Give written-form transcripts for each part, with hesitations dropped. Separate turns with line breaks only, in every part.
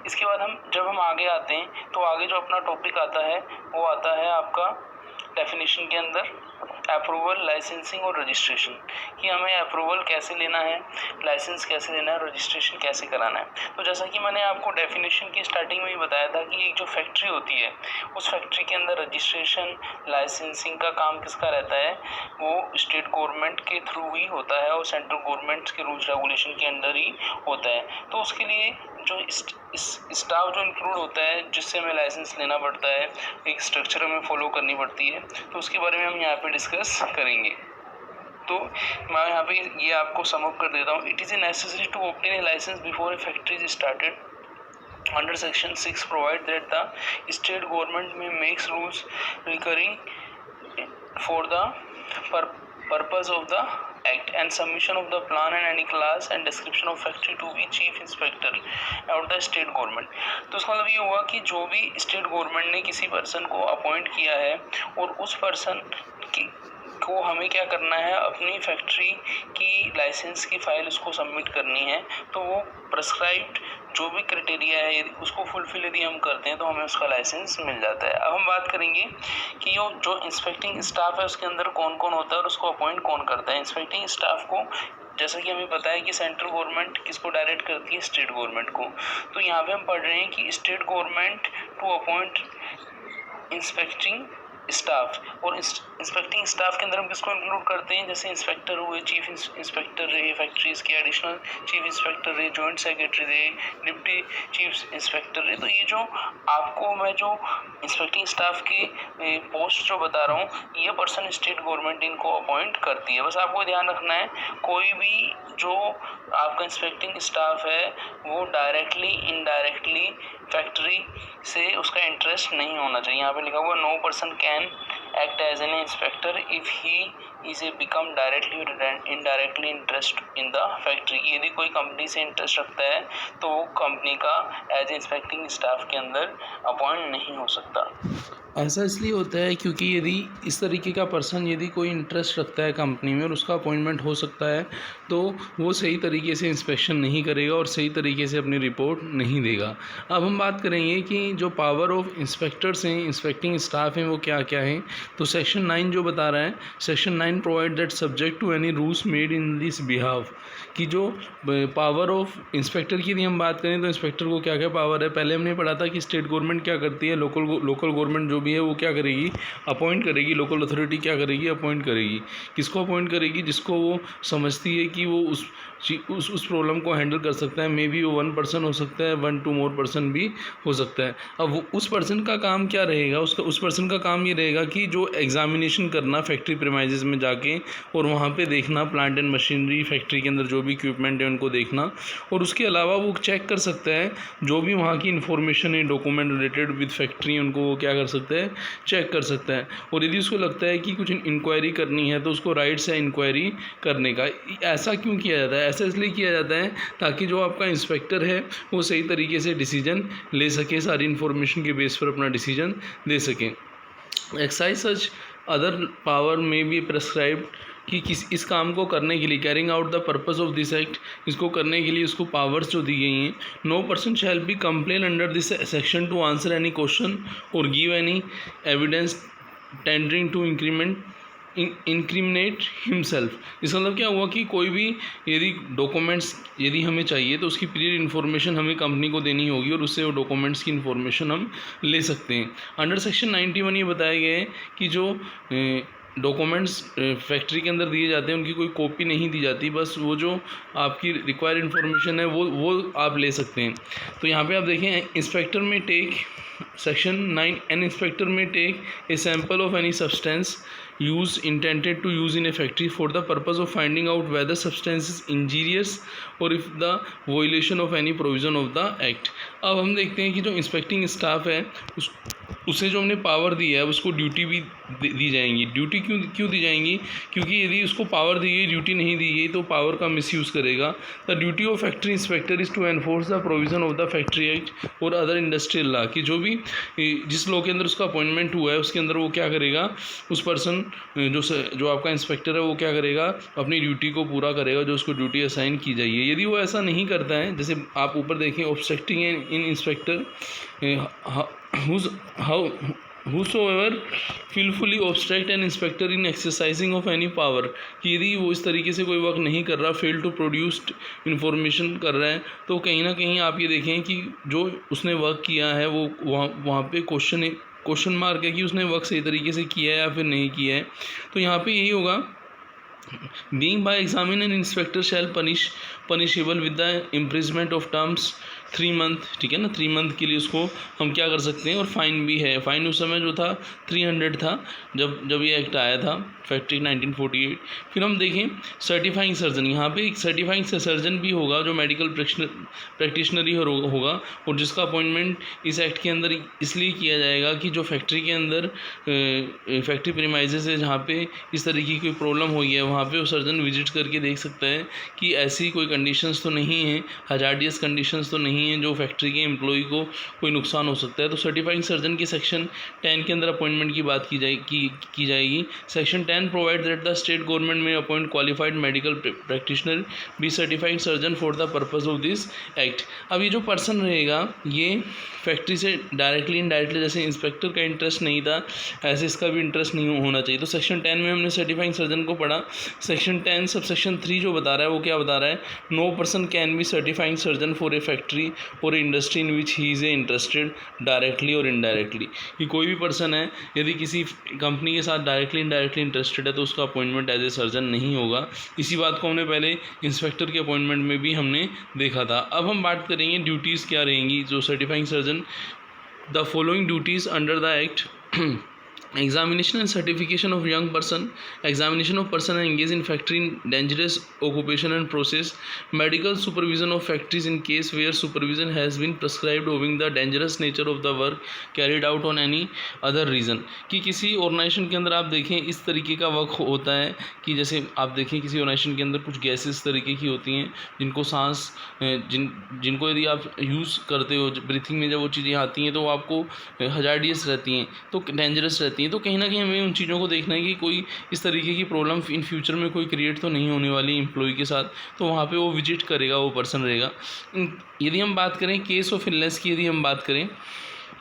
इसके बाद जब हम आगे आते हैं तो आगे जो अपना टॉपिक आता है वो आता है आपका डेफिनेशन के अंदर अप्रूवल, लाइसेंसिंग और रजिस्ट्रेशन, कि हमें अप्रूवल कैसे लेना है, लाइसेंस कैसे लेना है, रजिस्ट्रेशन कैसे कराना है। तो जैसा कि मैंने आपको डेफिनेशन की स्टार्टिंग में ही बताया था कि एक जो फैक्ट्री होती है उस फैक्ट्री के अंदर रजिस्ट्रेशन, लाइसेंसिंग का काम किसका रहता है, वो स्टेट गवर्नमेंट के थ्रू ही होता है और सेंट्रल गवर्नमेंट के रूल्स रेगुलेशन के अंडर ही होता है। तो उसके लिए जो स्टाफ जो इंक्लूड होता है जिससे हमें लाइसेंस लेना पड़ता है, एक स्ट्रक्चर हमें फॉलो करनी पड़ती है, तो उसके बारे में हम यहाँ पे डिस्कस करेंगे। तो मैं यहाँ पे ये आपको सम अप कर देता हूँ। It is a necessary to obtain a licence before a factory is started under section 6 provide that the state government may makes rules recurring for the purpose of the act and submission of the plan and any class and description of factory to be chief inspector और the state government। तो उसका मतलब ये हुआ कि जो भी state government ने किसी पर्सन को अपॉइंट किया है और उस पर्सन को हमें क्या करना है, अपनी फैक्ट्री की लाइसेंस की फाइल उसको सबमिट करनी है। तो वो प्रेस्क्राइब्ड जो भी क्राइटेरिया है उसको फुलफिल यदि हम करते हैं तो हमें उसका लाइसेंस मिल जाता है। अब हम बात करेंगे कि जो इंस्पेक्टिंग स्टाफ है उसके अंदर कौन कौन होता है और उसको अपॉइंट कौन करता है। इंस्पेक्टिंग स्टाफ को जैसा कि हमें पता है कि सेंट्रल गवर्नमेंट किसको डायरेक्ट करती है, स्टेट गवर्नमेंट को। तो यहाँ पे हम पढ़ रहे हैं कि state government to appoint inspecting staff, और इंस्पेक्टिंग स्टाफ के अंदर हम किसको इंक्लूड करते हैं, जैसे इंस्पेक्टर हुए, चीफ इंस्पेक्टर रहे फैक्ट्रीज के, एडिशनल चीफ इंस्पेक्टर रहे, जॉइंट सेक्रेटरी रहे, डिप्टी चीफ इंस्पेक्टर रहे। तो ये जो आपको मैं जो इंस्पेक्टिंग स्टाफ के पोस्ट जो बता रहा हूँ ये पर्सन स्टेट गवर्नमेंट इनको अपॉइंट करती है। बस आपको ध्यान रखना है कोई भी जो आपका इंस्पेक्टिंग स्टाफ है वो डायरेक्टली इनडायरेक्टली फैक्ट्री से उसका इंटरेस्ट नहीं होना चाहिए। यहाँ पे लिखा हुआ no person can act as an inspector if he is a become directly indirectly interest in the factory. यदि कोई कंपनी से इंटरेस्ट रखता है तो वो कंपनी का एज इंस्पेक्टिंग स्टाफ के अंदर अपॉइंट नहीं हो सकता।
ऐसा इसलिए होता है क्योंकि यदि इस तरीके का पर्सन यदि कोई इंटरेस्ट रखता है कंपनी में और उसका अपॉइंटमेंट हो सकता है तो वो सही तरीके से इंस्पेक्शन नहीं करेगा और सही तरीके से अपनी रिपोर्ट नहीं देगा। अब हम बात करेंगे कि जो पावर ऑफ इंस्पेक्टर्स हैं, इंस्पेक्टिंग स्टाफ हैं, वो क्या क्या हैं। तो सेक्शन 9 जो बता रहा है, section 9 provide that subject to any rules made in this behalf, कि जो पावर ऑफ इंस्पेक्टर की यदि हम बात करें तो इंस्पेक्टर को क्या क्या पावर है। पहले हमने पढ़ा था कि स्टेट गवर्नमेंट क्या करती है, लोकल गवर्नमेंट जो भी है वो क्या करेगी, अपॉइंट करेगी। लोकल अथॉरिटी क्या करेगी, अपॉइंट करेगी। किसको अपॉइंट करेगी, जिसको वो समझती है कि वो उस प्रॉब्लम को हैंडल कर सकता है। मे बी वो 1 पर्सन हो सकता है, 1 to more पर्सन भी हो सकता है। अब उस पर्सन का काम क्या रहेगा, उस पर्सन का काम ये रहेगा कि जो एग्जामिनेशन करना फैक्ट्री प्रीमाइसेस में जाके और वहाँ पे देखना प्लांट एंड मशीनरी, फैक्ट्री के अंदर जो भी इक्विपमेंट है उनको देखना, और उसके अलावा वो चेक कर सकता है जो भी वहाँ की इन्फॉर्मेशन है डॉक्यूमेंट रिलेटेड विद फैक्ट्री, उनको वो क्या कर सकता है, चेक कर सकता है। और यदि उसको लगता है कि कुछ इंक्वायरी करनी है तो उसको राइट्स है इंक्वायरी करने का। ऐसा क्यों किया जाता है, ऐसा इसलिए किया जाता है ताकि जो आपका इंस्पेक्टर है वो सही तरीके से डिसीजन ले सके, सारी इन्फॉर्मेशन के बेस पर अपना डिसीजन दे सकें। एक्साइज सच अदर पावर में बी प्रेस्क्राइब्ड कि इस काम को करने के लिए, carrying out the purpose of this act, इसको करने के लिए उसको पावर्स जो दी गई हैं। No person shall be complain under this section to answer any question और give any evidence tendering to incriminate himself. इसका मतलब क्या हुआ कि कोई भी यदि डॉक्यूमेंट्स यदि हमें चाहिए तो उसकी प्रीवियस इन्फॉर्मेशन हमें कंपनी को देनी होगी और उससे वो डॉक्यूमेंट्स की इन्फॉर्मेशन हम ले सकते हैं। अंडर सेक्शन 91 ये बताया गया है कि जो डॉक्यूमेंट्स फैक्ट्री के अंदर दिए जाते हैं उनकी कोई कॉपी नहीं दी जाती, बस वो जो आपकी रिक्वायर्ड इन्फॉर्मेशन है वो आप ले सकते हैं। तो यहाँ पे आप देखें, inspector may take section 9 an inspector may take a sample of any substance use intended to use in a factory for the purpose of finding out whether substance is injurious or if the violation of any provision of the act। अब हम देखते हैं कि जो inspecting staff है उसे जो हमने पावर दी है उसको ड्यूटी भी दी जाएंगी। ड्यूटी क्यों दी जाएंगी? क्योंकि यदि उसको पावर दी गई, ड्यूटी नहीं दी गई तो पावर का मिसयूज़ करेगा। The duty of factory inspector is to enforce the provision of the factory act और अदर इंडस्ट्रियल लॉ, कि जो भी जिस लॉ के अंदर उसका अपॉइंटमेंट हुआ है उसके अंदर वो क्या करेगा, उस पर्सन जो आपका इंस्पेक्टर है वो क्या करेगा, अपनी ड्यूटी को पूरा करेगा जो उसको ड्यूटी असाइन की जाइए। यदि वो ऐसा नहीं करता है, जैसे आप ऊपर देखें, obstructing in inspector whosoever willfully obstruct an inspector in exercising of any power, कि यदि वो इस तरीके से कोई वर्क नहीं कर रहा, फेल टू प्रोड्यूस इन्फॉर्मेशन कर रहा है, तो कहीं ना कहीं आप ये देखें कि जो उसने वर्क किया है वो वहाँ पे क्वेश्चन मार्क है कि उसने वर्क सही तरीके से किया है या फिर नहीं किया है। तो यहाँ पे यही होगा, being by examine an inspector shall punishable with the imprisonment of terms 3 month, ठीक है ना, 3 मंथ के लिए उसको हम क्या कर सकते हैं, और फाइन भी है। फाइन उस समय जो था 300 था जब ये एक्ट आया था, फैक्ट्री 1948। फिर हम देखें सर्टिफाइंग सर्जन, यहाँ पे एक सर्टिफाइंग सर्जन भी होगा जो मेडिकल प्रैक्टिशनर ही होगा, और जिसका अपॉइंटमेंट इस एक्ट के अंदर इसलिए किया जाएगा कि जो फैक्ट्री के अंदर फैक्ट्री प्रीमाइसेस है जहाँ पे इस तरीके की प्रॉब्लम हुई है, वहाँ पे वो सर्जन विजिट करके देख सकता है कि ऐसी कोई कंडीशंस तो नहीं है, हजार्डियस कंडीशंस तो नहीं है जो फैक्ट्री के एम्प्लॉय को कोई नुकसान हो सकता है। तो सर्टिफाइंग सर्जन के सेक्शन 10 के अंदर अपॉइंटमेंट की बात की जाएगी। Section 10 provide that the state government may appoint qualified medical practitioner be certifying surgeon for the purpose of this act. अब ये जो पर्सन रहेगा ये फैक्ट्री से डायरेक्टली इनडायरेक्टली, जैसे इंस्पेक्टर का इंटरेस्ट नहीं था ऐसे इसका भी इंटरेस्ट नहीं होना चाहिए। तो सेक्शन 10 में हमने सर्टिफाइंग सर्जन को पढ़ा। सेक्शन 10 सब सेक्शन 3 जो बता रहा है वो क्या बता रहा है, no person can be certifying surgeon for a factory or industry in which he is a interested directly or indirectly, कि कोई भी पर्सन है यदि किसी कंपनी के साथ डायरेक्टली इनडायरेक्टली इंटरेस्टेड है तो उसका अपॉइंटमेंट एज ए सर्जन नहीं होगा। इसी बात को हमने पहले इंस्पेक्टर के अपॉइंटमेंट में भी हमने देखा था। अब हम बात करेंगे ड्यूटीज़ क्या रहेंगी जो certifying surgeon, the following duties under the act: examination and certification of young person, examination of person engaged in factory in dangerous occupation and process, medical supervision of factories in case where supervision has been prescribed owing the dangerous nature of the work carried out on any other reason, कि किसी organisation के अंदर आप देखें इस तरीके का work होता है कि जैसे आप देखें किसी ऑर्गेनाइजेशन के अंदर कुछ गैसेस तरीके की होती हैं जिनको सांस जिनको यदि आप यूज़ करते हो, ब्रीथिंग में जब वो चीज़ें आती हैं तो आपको हजार्डियस रहती हैं, तो डेंजरस रहती हैं। तो कहीं ना कहीं हमें उन चीज़ों को देखना है कि कोई इस तरीके की प्रॉब्लम इन फ्यूचर में कोई क्रिएट तो नहीं होने वाली एम्प्लॉय के साथ, तो वहाँ पे वो विजिट करेगा, वो पर्सन रहेगा। यदि हम बात करें केस ऑफ इलनेस की, यदि हम बात करें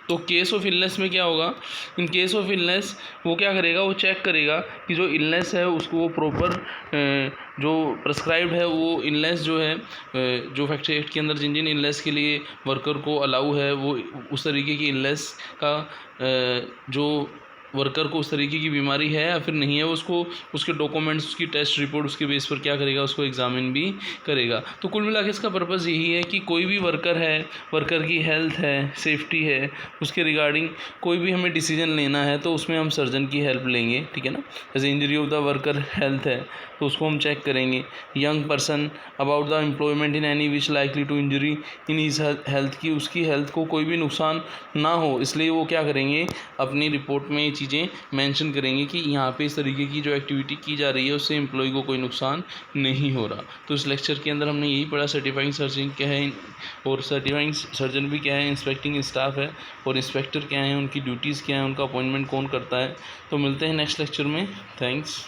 तो केस ऑफ इलनेस में क्या होगा, इन केस ऑफ इलनेस वो क्या करेगा, वो चेक करेगा कि जो इलनेस है उसको वो प्रॉपर जो प्रेस्क्राइब्ड है वो इलनेस जो है जो फैक्ट्री एक्ट के अंदर जिन जिन इलनेस के लिए वर्कर को अलाउ है वो उस तरीके की इलनेस का जो वर्कर को उस तरीके की बीमारी है या फिर नहीं है, उसको उसके डॉक्यूमेंट्स, उसकी टेस्ट रिपोर्ट, उसके बेस पर क्या करेगा, उसको एग्जामिन भी करेगा। तो कुल मिला के इसका पर्पज़ यही है कि कोई भी वर्कर है, वर्कर की हेल्थ है, सेफ्टी है, उसके रिगार्डिंग कोई भी हमें डिसीजन लेना है तो उसमें हम सर्जन की हेल्प लेंगे, ठीक है ना। जैसे injury of the worker health है तो उसको हम चेक करेंगे। Young person about the employment in any which likely to injury in his health, की उसकी हेल्थ को कोई भी नुकसान ना हो, इसलिए वो क्या करेंगे, अपनी रिपोर्ट में चीज़ें मेंशन करेंगे कि यहाँ पे इस तरीके की जो एक्टिविटी की जा रही है उससे एम्प्लॉय को कोई नुकसान नहीं हो रहा। तो इस लेक्चर के अंदर हमने यही पढ़ा, सर्टिफाइंग सर्जन क्या है और सर्टिफाइंग सर्जन भी क्या है, इंस्पेक्टिंग स्टाफ है और इंस्पेक्टर क्या है, उनकी ड्यूटीज़ क्या है, उनका अपॉइंटमेंट कौन करता है। तो मिलते हैं नेक्स्ट लेक्चर में। थैंक्स।